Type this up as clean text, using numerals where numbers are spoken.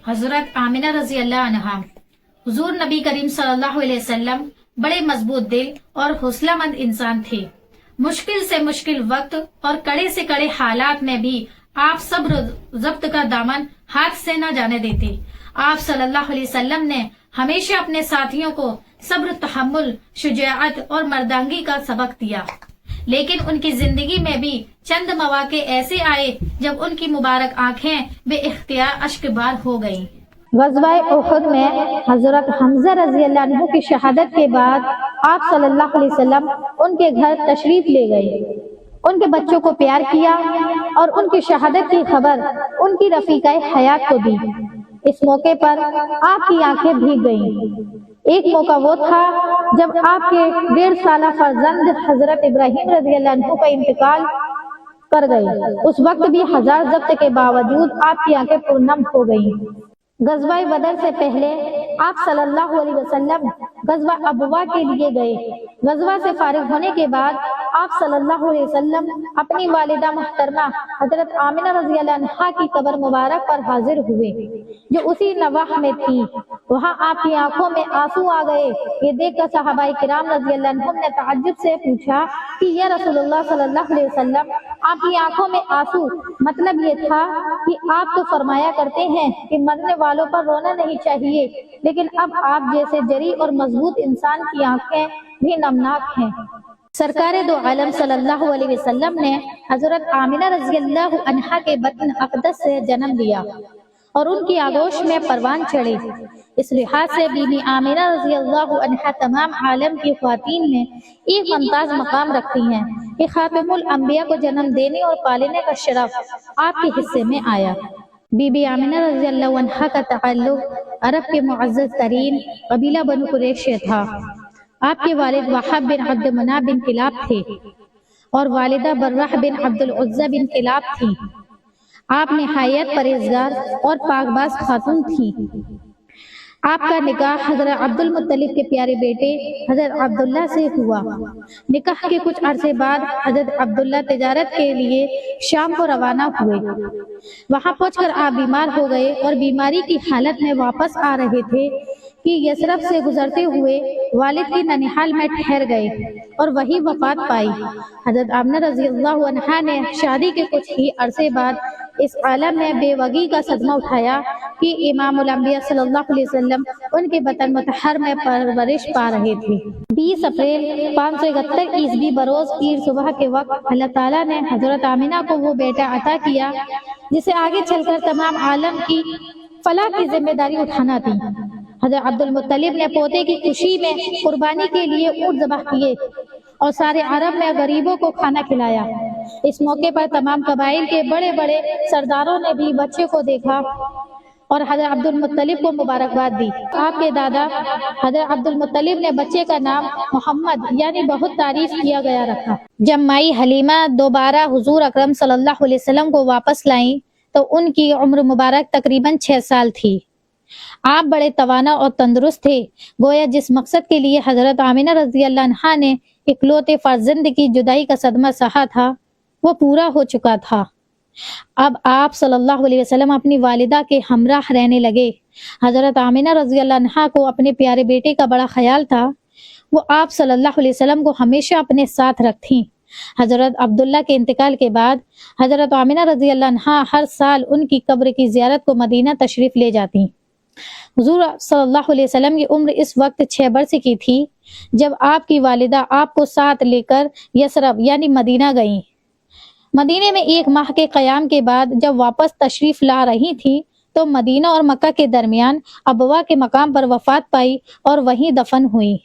حضرت آمنہ رضی اللہ عنہا حضور نبی کریم صلی اللہ علیہ وسلم بڑے مضبوط دل اور حوصلہ مند انسان تھے۔ مشکل سے مشکل وقت اور کڑے سے کڑے حالات میں بھی آپ صبر و ضبط کا دامن ہاتھ سے نہ جانے دیتے۔ آپ صلی اللہ علیہ وسلم نے ہمیشہ اپنے ساتھیوں کو صبر، تحمل، شجاعت اور مردانگی کا سبق دیا، لیکن ان کی زندگی میں بھی چند مواقع ایسے آئے جب ان کی مبارک آنکھیں بے اختیار اشک بار ہو گئیں۔ غزوہ احد میں حضرت حمزہ رضی اللہ عنہ کی شہادت کے بعد آپ صلی اللہ علیہ وسلم ان کے گھر تشریف لے گئے، ان کے بچوں کو پیار کیا اور ان کی شہادت کی خبر ان کی رفیقہ حیات کو دی۔ اس موقع پر آپ کی آنکھیں بھیگ گئیں۔ ایک موقع وہ تھا جب آپ کے 1.5 سالہ فرزند حضرت ابراہیم رضی اللہ عنہ کا انتقال کر گئے۔ اس وقت بھی ہزار ضبط کے باوجود آپ کی آنکھیں پرنم ہو گئیں۔ غزوہ بدر سے پہلے آپ صلی اللہ علیہ وسلم غزوہ ابوا کے لیے گئے۔ غزوہ سے فارغ ہونے کے بعد آپ صلی اللہ علیہ وسلم اپنی والدہ محترمہ حضرت آمنہ رضی اللہ عنہا کی قبر مبارک پر حاضر ہوئے جو اسی نواح میں تھی۔ وہاں آپ کی آنکھوں میں آنسو آ گئے۔ یہ دیکھ کر صحابہ کرام رضی اللہ عنہم نے تعجب سے پوچھا کہ یا رسول اللہ صلی اللہ علیہ وسلم، آپ کی آنکھوں میں آنسو، مطلب یہ تھا کہ آپ تو فرمایا کرتے ہیں کہ مرنے والوں پر رونا نہیں چاہیے، لیکن اب آپ جیسے جری اور مضبوط انسان کی آنکھیں بھی نمناک ہیں۔ سرکار دو عالم صلی اللہ علیہ وسلم نے حضرت آمنہ رضی اللہ عنہا کے بطن اقدس سے جنم لیا اور ان کی آغوش میں پروان چڑھے۔ اس لحاظ سے بی بی آمنہ رضی اللہ عنہا تمام عالم کی خواتین میں ایک ممتاز مقام رکھتی ہیں کہ خاتم الانبیاء کو جنم دینے اور پالنے کا شرف آپ کے حصے میں آیا۔ بی بی آمنہ رضی اللہ عنہا کا تعلق عرب کے معزز ترین قبیلہ بنو قریظ سے تھا۔ آپ کے والد وہب بن عبد مناف بن کلاب تھے اور والدہ برہ بن عبد العزہ بن کلاب تھی۔ آپ نہایت پرہیزگار اور پاک باز خاتون تھی۔ آپ کا نکاح حضرت عبد المطلب کے پیارے بیٹے حضرت عبداللہ سے ہوا۔ نکاح کے کچھ عرصے بعد حضرت عبداللہ تجارت کے لیے شام کو روانہ ہوئے۔ وہاں پہنچ کر آپ بیمار ہو گئے اور بیماری کی حالت میں واپس آ رہے تھے کہ یثرب سے گزرتے ہوئے والد کی ننیحال میں ٹھہر گئے اور وہی وفات پائی۔ حضرت آمنہ رضی اللہ عنہا نے شادی کے کچھ ہی عرصے بعد اس عالم میں بے وگی کا صدمہ اٹھایا کہ امام الانبیاء صلی اللہ علیہ وسلم ان کے وطن مطہر میں پرورش پا رہے تھے۔ 20 اپریل 571 عیسوی بروز پیر صبح کے وقت اللہ تعالیٰ نے حضرت آمنہ کو وہ بیٹا عطا کیا جسے آگے چل کر تمام عالم کی فلاح کی ذمہ داری اٹھانا تھی۔ حضرت عبد المطلب نے پوتے کی خوشی میں قربانی کے لیے اونٹ ذبح کیے اور سارے عرب میں غریبوں کو کھانا کھلایا۔ اس موقع پر تمام قبائل کے بڑے بڑے سرداروں نے بھی بچے کو دیکھا اور حضرت عبد المطلب کو مبارکباد دی۔ آپ کے دادا حضرت عبد المطلب نے بچے کا نام محمد یعنی بہت تعریف کیا گیا رکھا۔ جب مائی حلیمہ دوبارہ حضور اکرم صلی اللہ علیہ وسلم کو واپس لائیں تو ان کی عمر مبارک تقریباً 6 سال تھی۔ آپ بڑے توانا اور تندرست تھے، گویا جس مقصد کے لیے حضرت آمنہ رضی اللہ عنہا نے اکلوتے فرزند کی جدائی کا صدمہ سہا تھا وہ پورا ہو چکا تھا۔ اب آپ صلی اللہ علیہ وسلم اپنی والدہ کے ہمراہ رہنے لگے۔ حضرت آمنہ رضی اللہ عنہا کو اپنے پیارے بیٹے کا بڑا خیال تھا، وہ آپ صلی اللہ علیہ وسلم کو ہمیشہ اپنے ساتھ رکھتیں۔ حضرت عبداللہ کے انتقال کے بعد حضرت آمنہ رضی اللہ عنہا ہر سال ان کی قبر کی زیارت کو مدینہ تشریف لے جاتی۔ حضور صلی اللہ علیہ وسلم کی عمر اس وقت 6 برس کی تھی جب آپ کی والدہ آپ کو ساتھ لے کر یثرب یعنی مدینہ گئیں۔ مدینے میں 1 ماہ کے قیام کے بعد جب واپس تشریف لا رہی تھیں تو مدینہ اور مکہ کے درمیان ابوا کے مقام پر وفات پائی اور وہیں دفن ہوئی۔